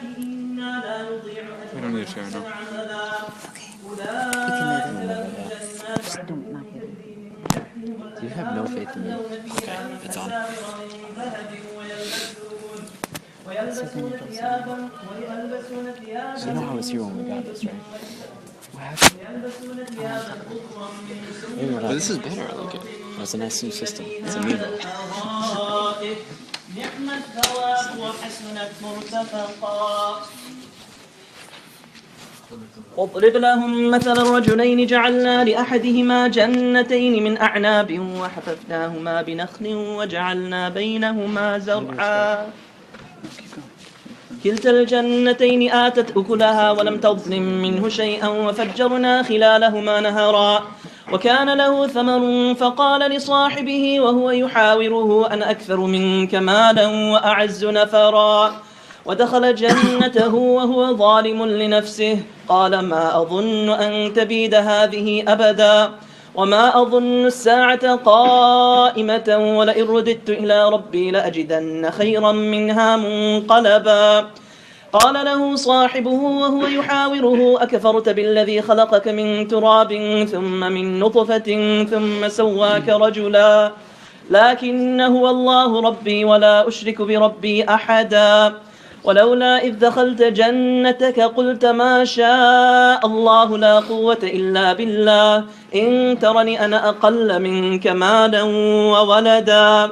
I don't need to share now. Just don't not hit him. Do you have no faith in me? Okay, it's on. So then it'll say, So you know how I was here when we got this, right? what happened? Maybe what But this happened? is better, I like it. It's a nice new system. It's a Milo. واضرب لهم مثل الرجلين جعلنا لأحدهما جنتين من أعناب وحففناهما بنخل وجعلنا بينهما زرعا كلتا الجنتين آتت أكلها ولم تظلم منه شيئا وفجرنا خلالهما نهرا وكان له ثمر فقال لصاحبه وهو يحاوره أنا أكثر منك مالا وأعز نفرا ودخل جنته وهو ظالم لنفسه قال ما أظن أن تبيد هذه أبدا وما أظن الساعة قائمة ولئن رددت إلى ربي لأجدن خيرا منها منقلبا قال له صاحبه وهو يحاوره أكفرت بالذي خلقك من تراب ثم من نطفة ثم سواك رجلا لكن هو الله ربي ولا أشرك بربي أحدا ولولا إذ دخلت جنتك قلت ما شاء الله لا قوة إلا بالله إن ترني أنا أقل منك مالا وولدا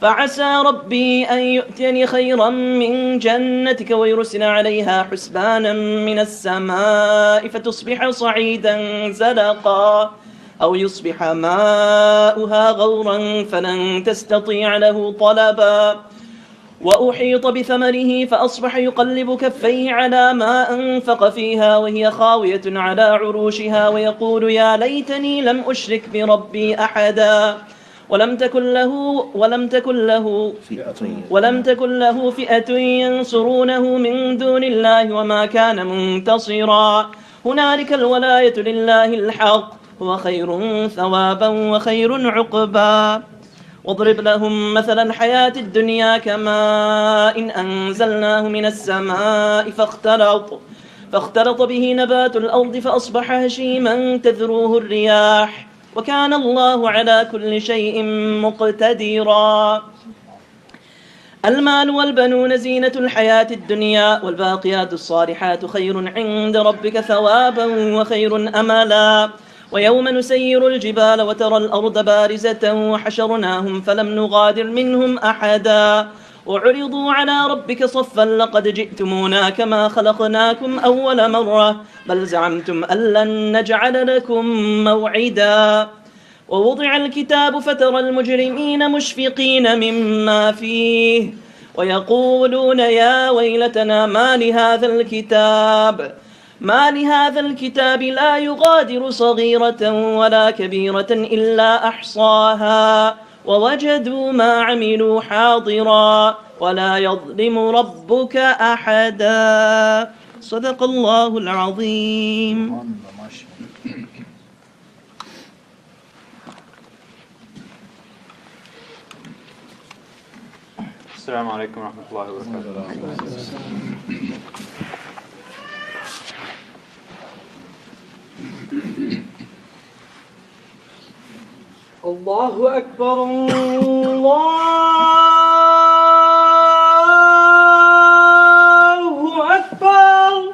فعسى ربي أن يؤتيني خيرا من جنتك ويرسل عليها حسبانا من السماء فتصبح صعيدا زلقا أو يصبح ماؤها غورا فلن تستطيع له طلبا وأحيط بثمره فأصبح يقلب كفيه على ما أنفق فيها وهي خاوية على عروشها ويقول يا ليتني لم أشرك بربي أحدا ولم تكن له فئة ينصرونه من دون الله وما كان منتصرا هنالك الولاية لله الحق هو خير ثوابا وخير عقبا واضرب لهم مثل الحياة الدنيا كماء إن أنزلناه من السماء فاختلط به نبات الأرض فأصبح هشيما تذروه الرياح وكان الله على كل شيء مقتدرا المال والبنون زينة الحياة الدنيا والباقيات الصالحات خير عند ربك ثوابا وخير أملا ويوم نسير الجبال وترى الأرض بارزة وحشرناهم فلم نغادر منهم أحدا وعرضوا على ربك صفا لقد جئتمونا كما خلقناكم أول مرة بل زعمتم أن لن نجعل لكم موعدا ووضع الكتاب فترى المجرمين مشفقين مما فيه ويقولون يا ويلتنا ما لهذا الكتاب لا يغادر صغيرة ولا كبيرة إلا أحصاها ووجدوا ما عملوا حاضرا ولا يظلم ربك أحدا صدق الله العظيم. السلام عليكم ورحمة الله وبركاته. الله أكبر الله أكبر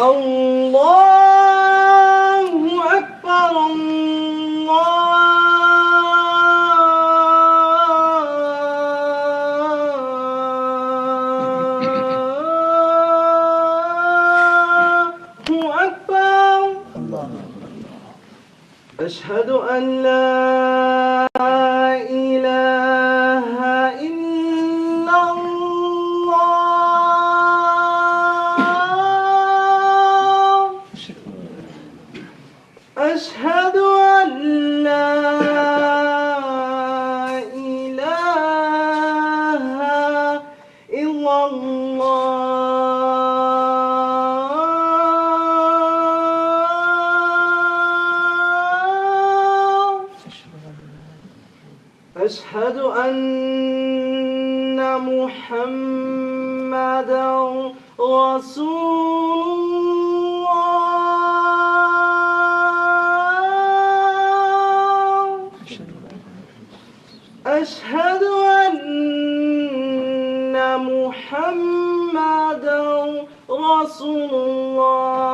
الله أكبر أشهد أن لا إله إلا الله أشهد أن لا إله إلا أشهد أن محمدا رسول الله أشهد أن محمدا رسول الله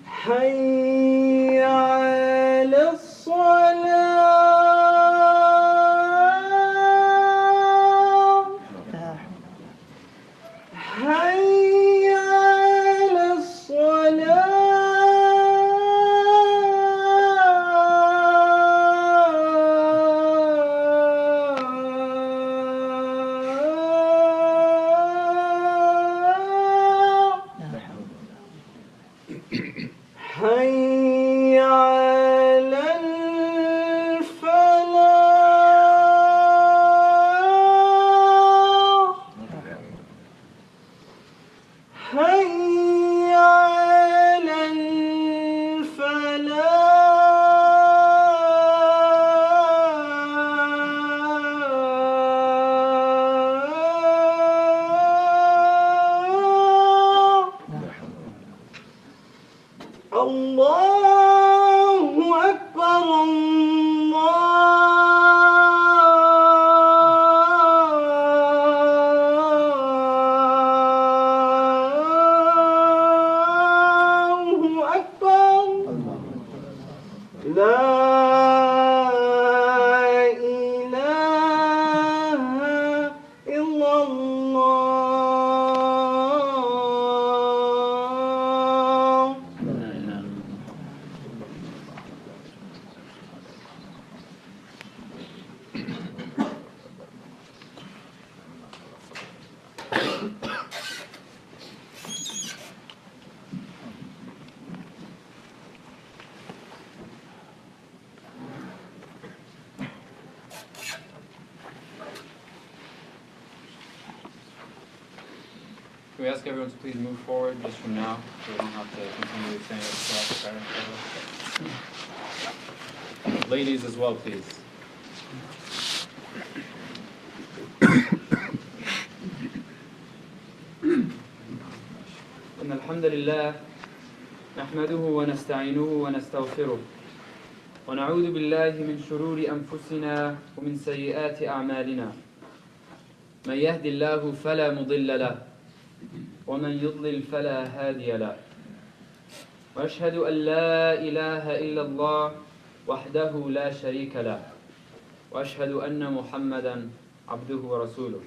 حي على الصلاة حي على الصلاة حي على الفلاح حي على الفلاح الله أكبر الله أكبر لا إله إلا الله Can we ask everyone to please move forward just from now, so we don't have to continue saying it. Ladies as well, please. إن الحمد لله نحمده ونستعينه ونستغفره ونعوذ بالله من شرور أنفسنا ومن سيئات أعمالنا من يهد الله فلا مضل له ومن يضلل فلا هادي له وأشهد أن لا إله إلا الله وحده لا شريك له وأشهد أن محمدا عبده ورسوله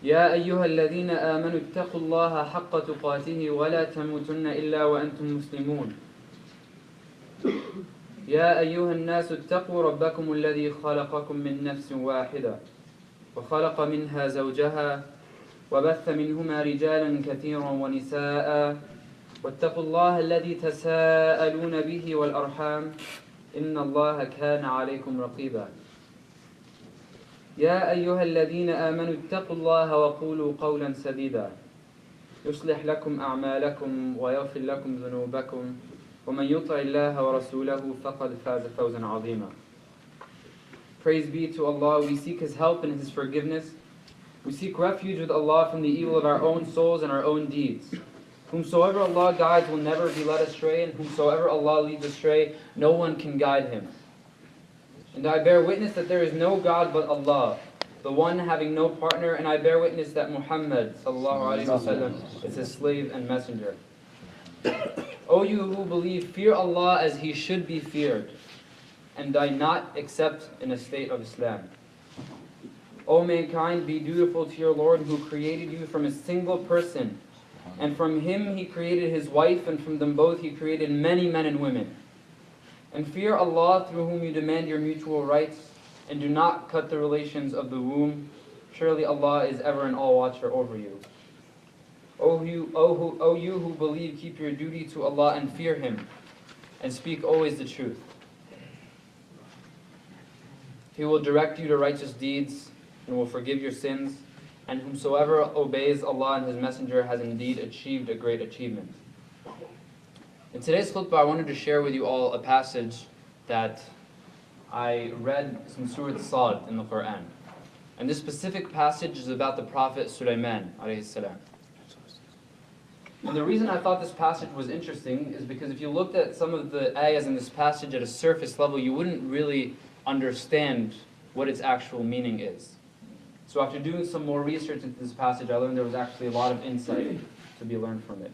يا أيها الذين آمنوا اتقوا الله حق تقاته ولا تموتن إلا وأنتم مسلمون يا أيها الناس اتقوا ربكم الذي خلقكم من نفس واحدة وخلق منها زوجها وبث منهما رجالا كثيرا ونساء واتقوا الله الذي تساءلون به والأرحام إن الله كان عليكم رقيبا يا أيها الذين آمنوا اتقوا الله وقولوا قولا سديدا يصلح لكم أعمالكم ويغفر لكم ذنوبكم ومن يطع الله ورسوله فقد فاز فوزا عظيما. Praise be to Allah. We seek His help and His forgiveness. We seek refuge with Allah from the evil of our own souls and our own deeds. Whomsoever Allah guides will never be led astray, and whomsoever Allah leads astray, no one can guide him. And I bear witness that there is no God but Allah, the one having no partner, and I bear witness that Muhammad ﷺ is His slave and messenger. O you who believe, fear Allah as He should be feared, and die not except in a state of Islam. O mankind, be dutiful to your Lord who created you from a single person, and from him He created his wife, and from them both He created many men and women. And fear Allah through whom you demand your mutual rights, and do not cut the relations of the womb. Surely Allah is ever and all watcher over you. O you who believe, keep your duty to Allah and fear Him, and speak always the truth. He will direct you to righteous deeds, and will forgive your sins, and whomsoever obeys Allah and His Messenger has indeed achieved a great achievement. In today's khutbah, I wanted to share with you all a passage that I read some Surah Sad in the Quran. And this specific passage is about the Prophet Sulaiman alayhi salam. And the reason I thought this passage was interesting is because if you looked at some of the ayahs in this passage at a surface level, you wouldn't really understand what its actual meaning is. So after doing some more research into this passage, I learned there was actually a lot of insight to be learned from it.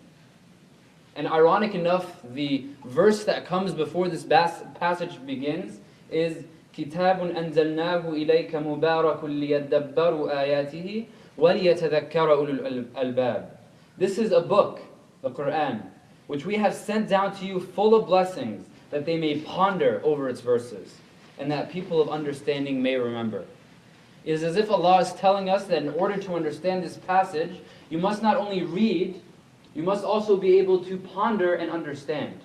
And ironic enough, the verse that comes before this passage begins is كِتَابٌ أَنزَلْنَاهُ إِلَيْكَ مُبَارَكٌ لِيَدَّبَّرُوا آيَاتِهِ وَلِيَتَذَكَّرَ أُولُو الْأَلْبَابِ. This is a book, the Quran, which we have sent down to you full of blessings, that they may ponder over its verses, and that people of understanding may remember. It is as if Allah is telling us that in order to understand this passage, you must not only read, you must also be able to ponder and understand.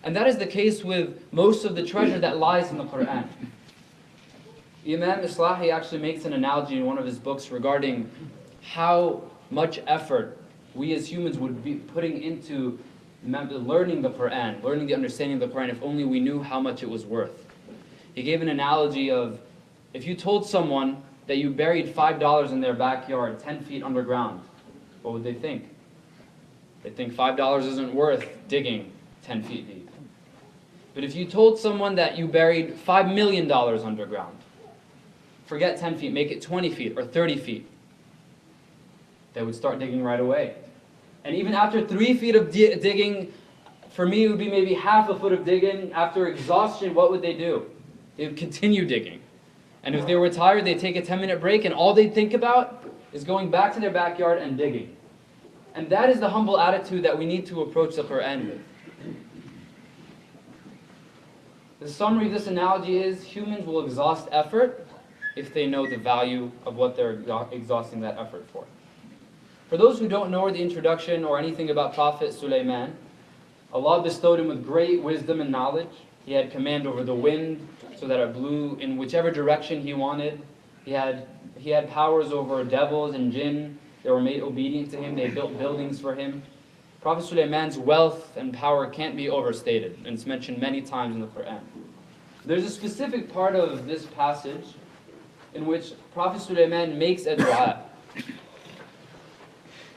And that is the case with most of the treasure that lies in the Quran. Imam Islahi actually makes an analogy in one of his books regarding how much effort we as humans would be putting into learning the Quran, learning the understanding of the Quran, if only we knew how much it was worth. He gave an analogy of, if you told someone that you buried $5 in their backyard, 10 feet underground, what would they think? They'd think $5 isn't worth digging 10 feet deep. But if you told someone that you buried $5 million underground, forget 10 feet, make it 20 feet or 30 feet, they would start digging right away. And even after 3 feet of digging, for me it would be maybe half a foot of digging. After exhaustion, what would they do? They would continue digging. And if they were tired, they'd take a 10-minute break, and all they'd think about is going back to their backyard and digging. And that is the humble attitude that we need to approach the Quran with. The summary of this analogy is, humans will exhaust effort if they know the value of what they're exhausting that effort for. For those who don't know the introduction or anything about Prophet Sulaiman, Allah bestowed him with great wisdom and knowledge. He had command over the wind so that it blew in whichever direction he wanted. He had powers over devils and jinn. They were made obedient to him. They built buildings for him. Prophet Sulaiman's wealth and power can't be overstated, and it's mentioned many times in the Quran. There's a specific part of this passage in which Prophet Sulaiman makes a dua.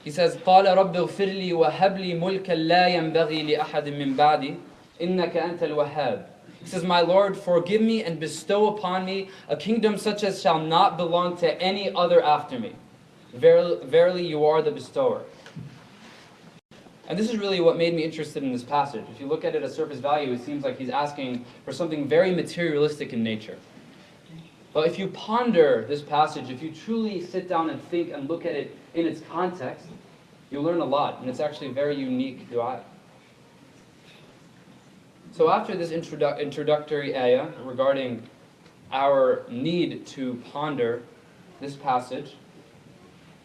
He says, قَالَ رَبِّ اغْفِرْ لِي وَهَبْ لِي مُلْكًا لَا يَنْبَغِي لِأَحَدٍ مِّن بَعْدِي إِنَّكَ أَنْتَ الْوَهَّابُ. He says, my Lord, forgive me and bestow upon me a kingdom such as shall not belong to any other after me. Verily, you are the bestower. And this is really what made me interested in this passage. If you look at it at surface value, it seems like he's asking for something very materialistic in nature. But if you ponder this passage, if you truly sit down and think and look at it in its context, you'll learn a lot. And it's actually a very unique dua. So after this introductory ayah regarding our need to ponder this passage,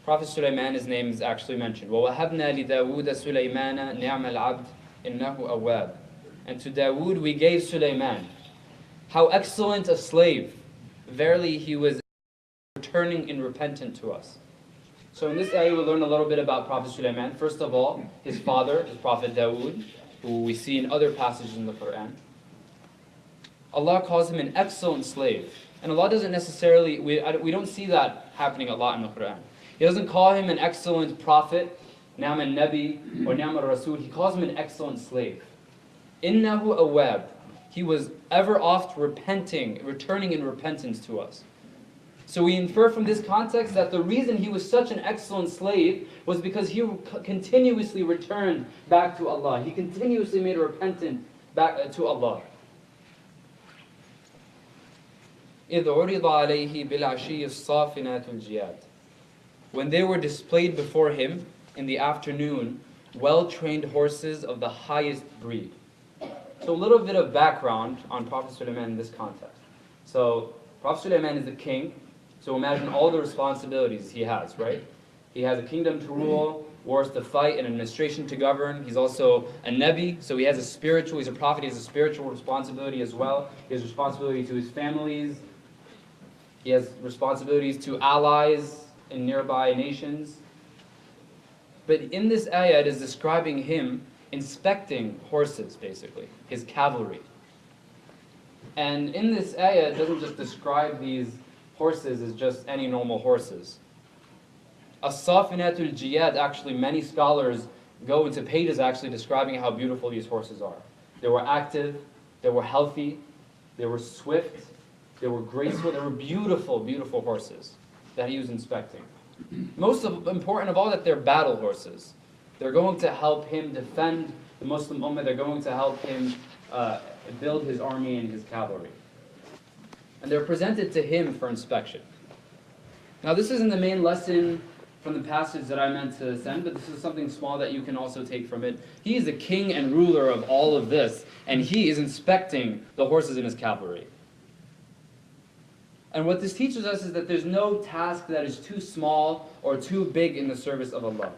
Prophet Sulaiman, his name is actually mentioned. وَوَهَبْنَا لِدَاوُودَ سُلَيْمَانَ نِعْمَ الْعَبْدِ إِنَّهُ أَوَّابٌ. And to Dawood we gave Sulaiman. How excellent a slave. Verily he was returning and repentant to us. So in this ayah we learn a little bit about Prophet Sulaiman. First of all, his father is Prophet Dawood, who we see in other passages in the Quran. Allah calls him an excellent slave. And Allah doesn't necessarily, we don't see that happening a lot in the Quran. He doesn't call him an excellent prophet, Ni'am al-Nabi, or Ni'am al-Rasul. He calls him an excellent slave. Innahu awwab. He was ever oft repenting, returning in repentance to us. So we infer from this context that the reason he was such an excellent slave was because he continuously returned back to Allah. He continuously made a repentant back to Allah. إِذْ عُرِضَ عَلَيْهِ بِالْعَشِيِّ الصَّافِنَاتُ الْجِيَادِ. When they were displayed before him in the afternoon, well-trained horses of the highest breed. So a little bit of background on Prophet Sulaiman in this context. So Prophet Sulaiman is the king, so imagine all the responsibilities he has, right? He has a kingdom to rule, wars to fight, an administration to govern. He's also a Nabi, so he's a prophet, he has a spiritual responsibility as well. He has responsibility to his families. He has responsibilities to allies in nearby nations. But in this ayah, it is describing him inspecting horses, basically, his cavalry. And in this ayah, it doesn't just describe these horses as just any normal horses. As-Safinatul Jiyad, actually many scholars go into pages actually describing how beautiful these horses are. They were active, they were healthy, they were swift, they were graceful, they were beautiful, beautiful horses that he was inspecting. Most important of all, that they're battle horses. They're going to help him defend the Muslim Ummah, they're going to help him build his army and his cavalry. And they're presented to him for inspection. Now this isn't the main lesson from the passage that I meant to send, but this is something small that you can also take from it. He is the king and ruler of all of this, and he is inspecting the horses in his cavalry. And what this teaches us is that there's no task that is too small or too big in the service of Allah.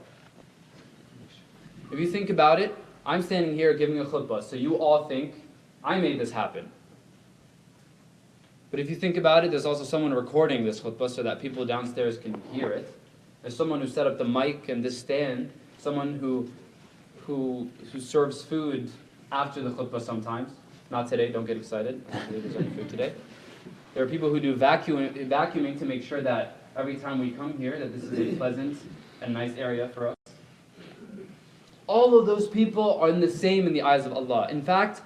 If you think about it, I'm standing here giving a khutbah, so you all think, I made this happen. But if you think about it, there's also someone recording this khutbah so that people downstairs can hear it. There's someone who set up the mic and this stand, someone who serves food after the khutbah sometimes. Not today, don't get excited. I don't believe there's any food today. There are people who do vacuuming to make sure that every time we come here that this is a pleasant and nice area for us. All of those people are the same in the eyes of Allah. In fact,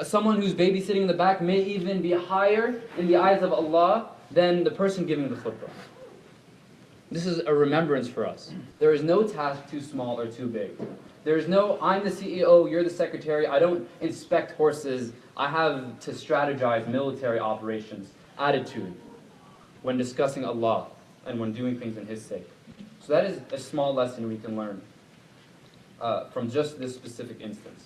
someone who's babysitting in the back may even be higher in the eyes of Allah than the person giving the khutbah. This is a remembrance for us. There is no task too small or too big. There is no, I'm the CEO, you're the secretary, I don't inspect horses, I have to strategize military operations attitude when discussing Allah and when doing things in His sake. So that is a small lesson we can learn from just this specific instance.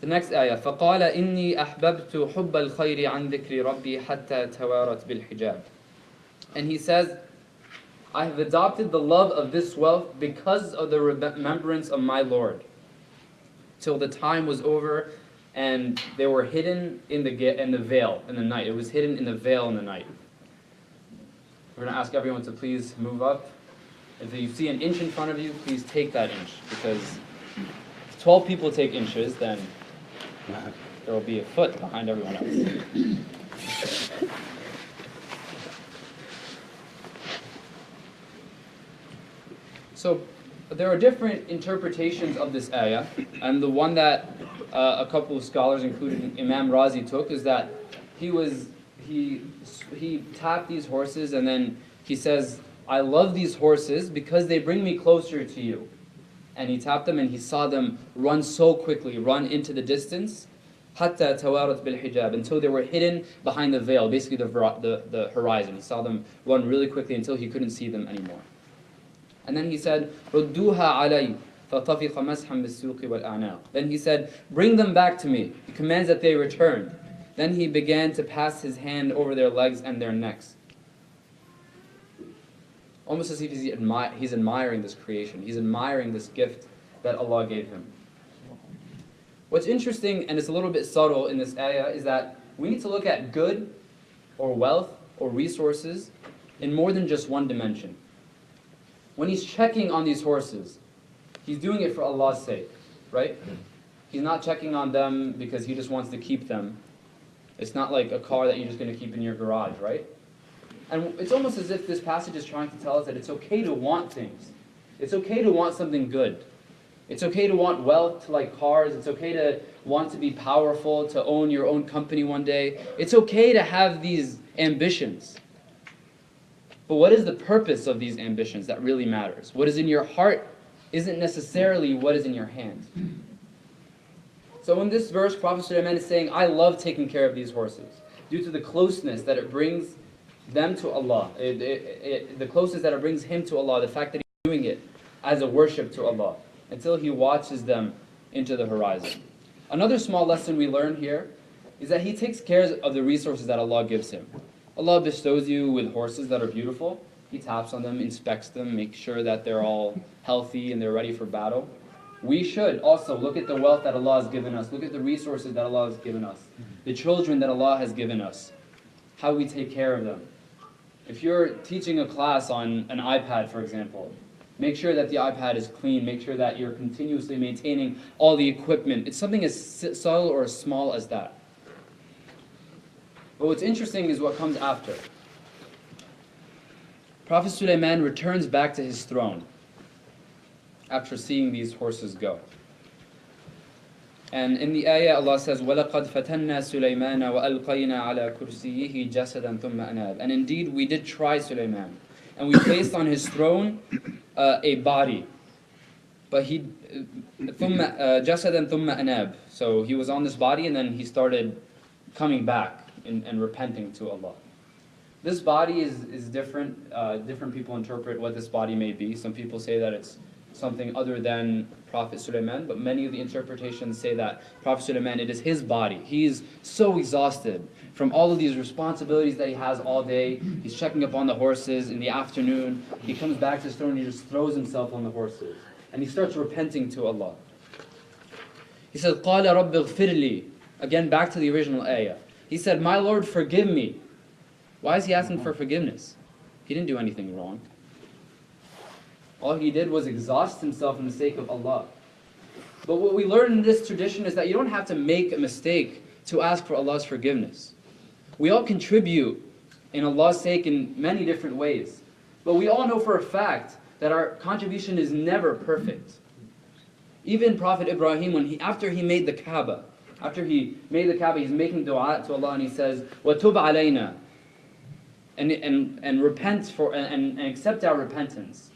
The next ayah, فَقَالَ إِنِّي أَحْبَبْتُ حُبَّ الْخَيْرِ عَنْ ذِكْرِ رَبِّي حَتَّى تَوَارَتْ بِالْحِجَابِ. And he says, I have adopted the love of this wealth because of the remembrance of my Lord, till the time was over and they were hidden in the veil in the night. It was hidden in the veil in the night. We're going to ask everyone to please move up. If you see an inch in front of you, please take that inch, because if 12 people take inches, then there will be a foot behind everyone else. So there are different interpretations of this ayah, and the one that a couple of scholars, including Imam Razi, took is that he tapped these horses and then he says, I love these horses because they bring me closer to you. And he tapped them and he saw them run so quickly, run into the distance, حَتَّى تَوَارَتْ بِالْحِجَابِ, until they were hidden behind the veil, basically the horizon. He saw them run really quickly until he couldn't see them anymore. And then he said, رُدُّوهَا عَلَيْهِ فَطَفِقَ مَسْحًا بِالسُّوقِ وَالْأَعْنَاقِ. Then he said, bring them back to me. He commands that they return. Then he began to pass his hand over their legs and their necks. Almost as if he's admiring this creation. He's admiring this gift that Allah gave him. What's interesting, and it's a little bit subtle in this ayah, is that we need to look at good or wealth or resources in more than just one dimension. When he's checking on these horses, he's doing it for Allah's sake, right? He's not checking on them because he just wants to keep them. It's not like a car that you're just going to keep in your garage, right? And it's almost as if this passage is trying to tell us that it's okay to want things. It's okay to want something good. It's okay to want wealth, to like cars. It's okay to want to be powerful, to own your own company one day. It's okay to have these ambitions. But what is the purpose of these ambitions that really matters? What is in your heart isn't necessarily what is in your hand. So in this verse, Prophet ﷺ is saying, I love taking care of these horses due to the closeness that it brings them to Allah, the closeness that it brings him to Allah, the fact that he's doing it as a worship to Allah, until he watches them into the horizon. Another small lesson we learn here is that he takes care of the resources that Allah gives him. Allah bestows you with horses that are beautiful. He taps on them, inspects them, makes sure that they're all healthy and they're ready for battle. We should also look at the wealth that Allah has given us, look at the resources that Allah has given us, the children that Allah has given us, how we take care of them. If you're teaching a class on an iPad, for example, Make sure that the iPad is clean. Make sure that you're continuously maintaining all the equipment. It's something as subtle or as small as that. But what's interesting is what comes after. Prophet Sulaiman returns back to his throne after seeing these horses go. And in the ayah, Allah says, وَلَقَدْ فَتَنَّا سُلَيْمَانَ وَأَلْقَيْنَا عَلَى كُرْسِيِّهِ جَسَدًا ثُمَّ أَنَابَ. And indeed, we did try Sulaiman. And we placed on his throne a body. But he, جَسَدًا ثُمَّ أَنَابَ. So he was on this body and then he started coming back and repenting to Allah. This body is different. Different people interpret what this body may be. Some people say that it's something other than Prophet Sulaiman, but many of the interpretations say that Prophet Sulaiman, it is his body. He is so exhausted from all of these responsibilities that he has all day. He's checking up on the horses in the afternoon. He comes back to his throne and he just throws himself on the horses. And he starts repenting to Allah. He says, قَالَ رَبِّ اغْفِرْ لِي. Again, back to the original ayah. He said, my Lord, forgive me. Why is he asking for forgiveness? He didn't do anything wrong. All he did was exhaust himself in the sake of Allah. But what we learn in this tradition is that you don't have to make a mistake to ask for Allah's forgiveness. We all contribute in Allah's sake in many different ways. But we all know for a fact that our contribution is never perfect. Even Prophet Ibrahim, after he made the Kaaba, he's making dua to Allah and he says, وَتُبْ عَلَيْنَا, and repent for and accept our repentance.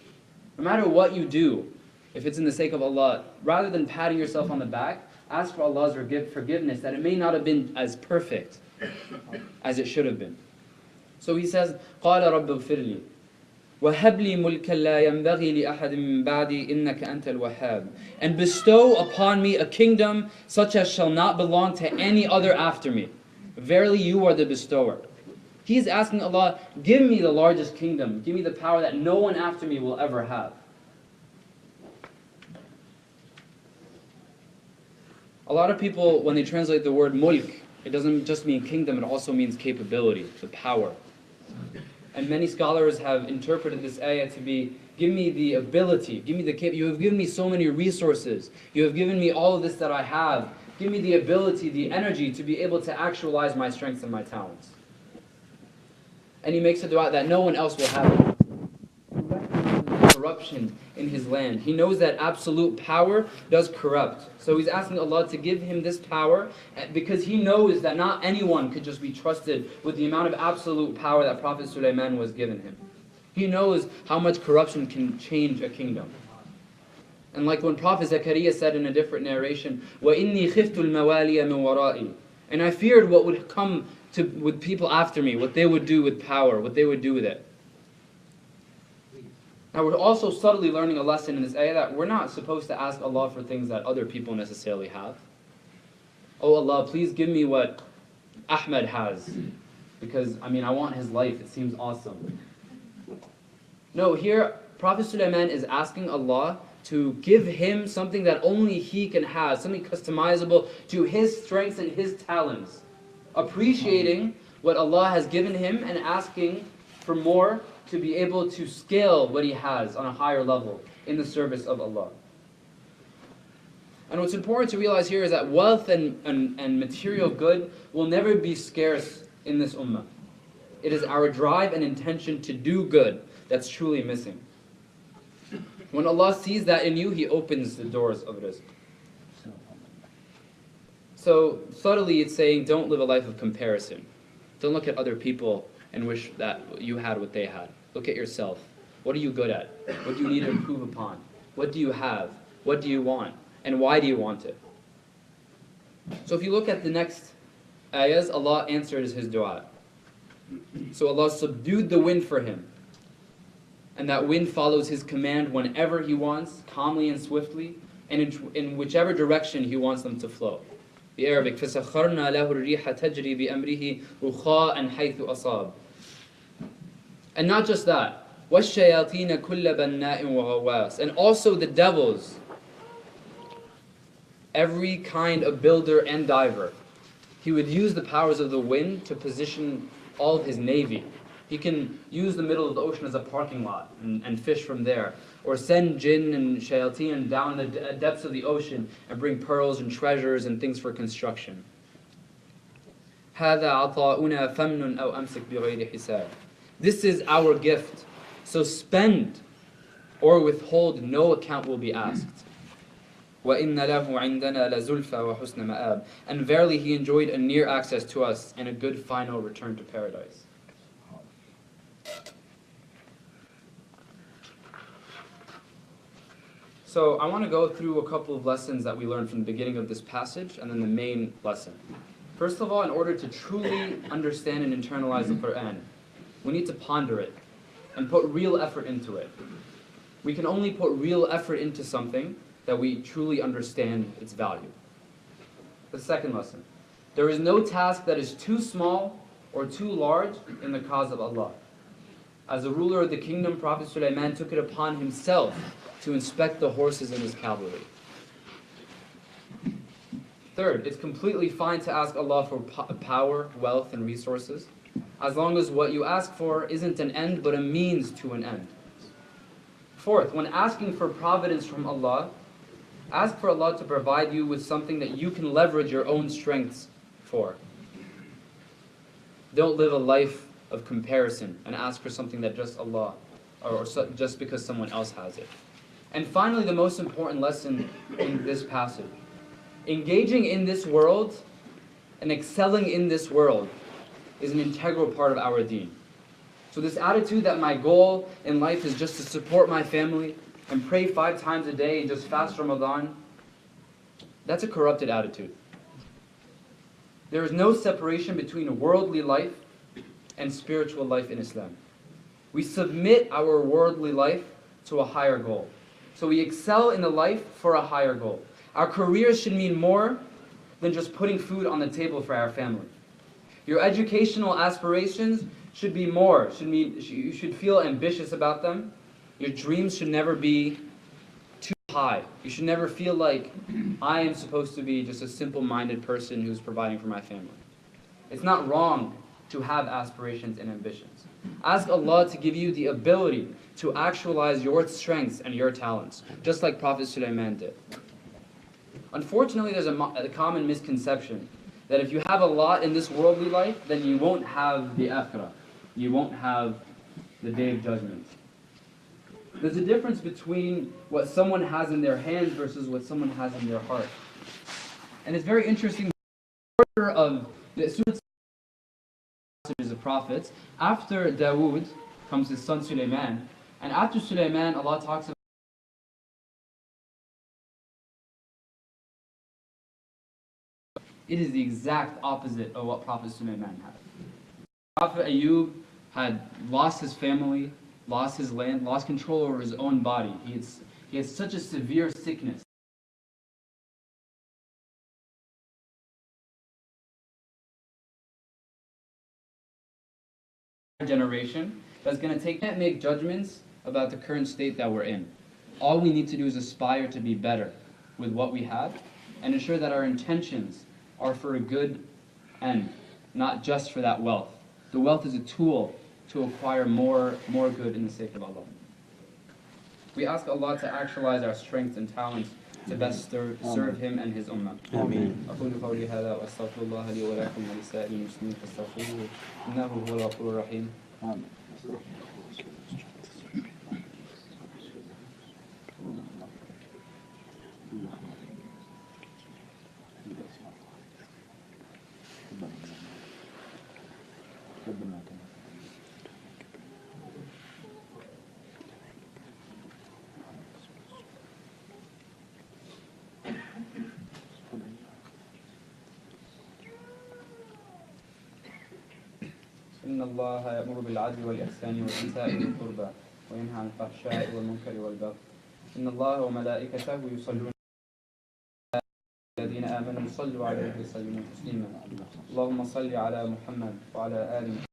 No matter what you do, if it's in the sake of Allah, rather than patting yourself on the back, ask for Allah's forgiveness, that it may not have been as perfect as it should have been. So he says, قَالَ رَبِّ اغْفِرْ لِي وَهَبْ لِي مُلْكًا لَا يَنْبَغِي لِأَحَدٍ مِّن بَعْدِي إِنَّكَ أَنْتَ الْوَهَّابُ. And bestow upon me a kingdom such as shall not belong to any other after me. Verily you are the bestower. He's asking Allah, give me the largest kingdom. Give me the power that no one after me will ever have. A lot of people, when they translate the word mulk, it doesn't just mean kingdom, it also means capability, the power. And many scholars have interpreted this ayah to be, give me the ability, you have given me so many resources, you have given me all of this that I have, give me the ability, the energy to be able to actualize my strengths and my talents. And he makes a dua that no one else will have it. He recognizes corruption in his land. He knows that absolute power does corrupt. So he's asking Allah to give him this power because he knows that not anyone could just be trusted with the amount of absolute power that Prophet Sulaiman was given him. He knows how much corruption can change a kingdom. And like when Prophet Zakaria said in a different narration, وَإِنِّي خِفْتُ الْمَوَالِيَ مِنْ وَرَائِي. And I feared what would come with people after me, what they would do with power, what they would do with it. Now we're also subtly learning a lesson in this ayah that we're not supposed to ask Allah for things that other people necessarily have. Oh Allah, please give me what Ahmed has, because I want his life, it seems awesome. No, here Prophet Sulaiman is asking Allah to give him something that only he can have, something customizable to his strengths and his talents. Appreciating what Allah has given him and asking for more to be able to scale what he has on a higher level in the service of Allah. And what's important to realize here is that wealth and material good will never be scarce in this ummah. It is our drive and intention to do good that's truly missing. When Allah sees that in you, He opens the doors of rizq. So subtly it's saying, don't live a life of comparison. Don't look at other people and wish that you had what they had. Look at yourself. What are you good at? What do you need to improve upon? What do you have? What do you want? And why do you want it? So if you look at the next ayahs, Allah answered his dua. So Allah subdued the wind for him. And that wind follows his command whenever he wants, calmly and swiftly, and in whichever direction he wants them to flow. The Arabic, فَسَخَّرْنَا لَهُ الرِّيحَ تَجْرِي بِأَمْرِهِ رُخَاءً حَيْثُ أَصَابَ. And not just that, وَالشَّيَاطِينَ كُلَّ بَنَّاءٍ وَغَوَّاسٍ. And also the devils, every kind of builder and diver. He would use the powers of the wind to position all of his navy. He can use the middle of the ocean as a parking lot and fish from there. Or send jinn and shayateen down the depths of the ocean and bring pearls and treasures and things for construction. هَذَا عَطَاؤُنَا فَمْنٌ أَوْ أَمْسِكْ بِغَيْرِ حِسَابٍ. This is our gift. So spend or withhold, no account will be asked. وَإِنَّ لَهُ عِنْدَنَا لَزُلْفَى وَحُسْنَ مَآبٍ. And verily he enjoyed a near access to us and a good final return to paradise. So I want to go through a couple of lessons that we learned from the beginning of this passage and then the main lesson. First of all, in order to truly understand and internalize the Quran, we need to ponder it and put real effort into it. We can only put real effort into something that we truly understand its value. The second lesson, there is no task that is too small or too large in the cause of Allah. As a ruler of the kingdom, Prophet Sulaiman took it upon himself to inspect the horses in his cavalry. Third, it's completely fine to ask Allah for power, wealth, and resources, as long as what you ask for isn't an end but a means to an end. Fourth, when asking for providence from Allah, ask for Allah to provide you with something that you can leverage your own strengths for. Don't live a life of comparison and ask for something that just Allah, or just because someone else has it. And finally, the most important lesson in this passage, engaging in this world and excelling in this world is an integral part of our deen. So this attitude that my goal in life is just to support my family and pray 5 times a day and just fast Ramadan, that's a corrupted attitude. There is no separation between a worldly life and spiritual life in Islam. We submit our worldly life to a higher goal. So we excel in the life for a higher goal. Our careers should mean more than just putting food on the table for our family. Your educational aspirations should be more. You should feel ambitious about them. Your dreams should never be too high. You should never feel like I am supposed to be just a simple-minded person who's providing for my family. It's not wrong to have aspirations and ambitions. Ask Allah to give you the ability to actualize your strengths and your talents, just like Prophet Sulaiman did. Unfortunately, there's a common misconception that if you have a lot in this worldly life, then you won't have the akhirah. You won't have the day of judgment. There's a difference between what someone has in their hands versus what someone has in their heart. And it's very interesting, the order of the passages of prophets. After Dawood comes his son Sulaiman, and after Sulaiman, Allah talks about it is the exact opposite of what Prophet Sulaiman had. Prophet Ayub had lost his family, lost his land, lost control over his own body. He had such a severe sickness. Generation that's going to can't make judgments about the current state that we're in. All we need to do is aspire to be better with what we have and ensure that our intentions are for a good end, not just for that wealth. The wealth is a tool to acquire more good in the sake of Allah. We ask Allah to actualize our strengths and talents to best serve Him and His Ummah. Ameen. أقول قولي هذا وأستغفر الله لي ولكم ولسائر المسلمين فاستغفروه إنه هو الغفور الرحيم. إن الله يأمر بالعدل والإحسان وإيتاء ذي القربى وينهى عن الفحشاء والمنكر والبغي إن الله وملائكته يصلون على الذين آمنوا صلوا عليه وسلموا تسليما اللهم صل على محمد وعلى آل محمد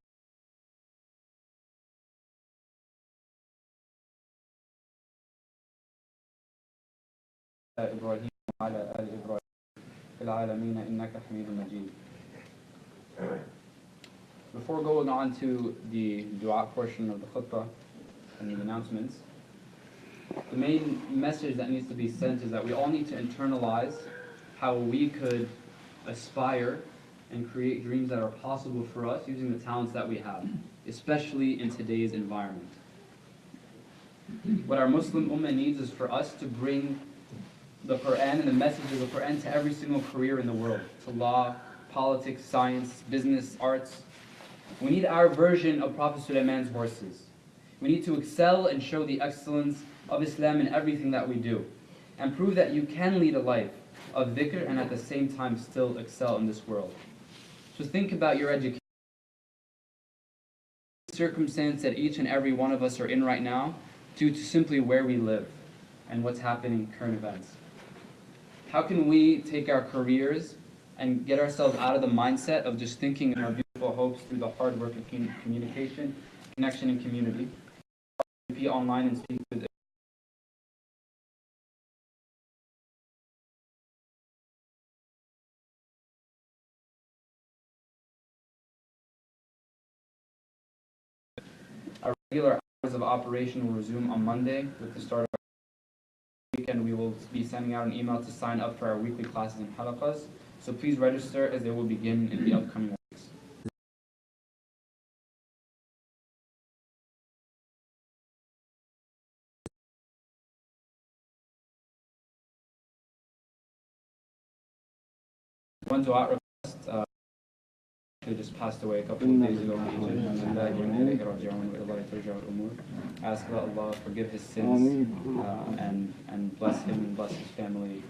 إبراهيم وعلى آل إبراهيم في العالمين إنك حميد مجيد. before going on to the dua portion of the khutbah and the announcements, the main message that needs to be sent is that we all need to internalize how we could aspire and create dreams that are possible for us using the talents that we have, especially in today's environment. What our Muslim Ummah needs is for us to bring the Quran and the message of the Quran to every single career in the world, to law, politics, science, business, arts. We need our version of Prophet Sulaiman's horses. We need to excel and show the excellence of Islam in everything that we do, and prove that you can lead a life of dhikr and at the same time still excel in this world. So think about your education, circumstance that each and every one of us are in right now, due to simply where we live and what's happening in current events. How can we take our careers and get ourselves out of the mindset of just thinking in our beautiful hopes through the hard work of communication, connection, and community? Be online and speak with our regular hours of operation will resume on Monday with the start of our weekend. We will be sending out an email to sign up for our weekly classes and halaqas. So please register as they will begin in the upcoming weeks. One dua request who just passed away a couple of days ago in Egypt. Ask that Allah forgive his sins and bless him and bless his family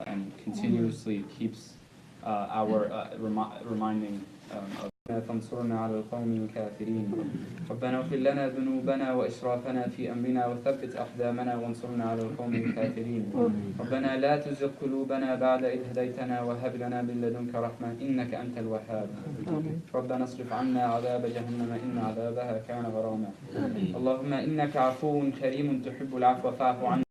and continuously keeps our reminding of فانصرنا على القوم الكافرين ربنا اغفر لنا ذنوبنا وإسرافنا في أمرنا وثبت أقدامنا وانصرنا على القوم الكافرين ربنا لا تزغ قلوبنا بعد إذ هديتنا وهب لنا من لدنك رحمة إنك أنت الوهاب ربنا اصرف عنا عذاب جهنم إن عذابها كان غراما اللهم إنك عفو كريم تحب العفو فاعف عنا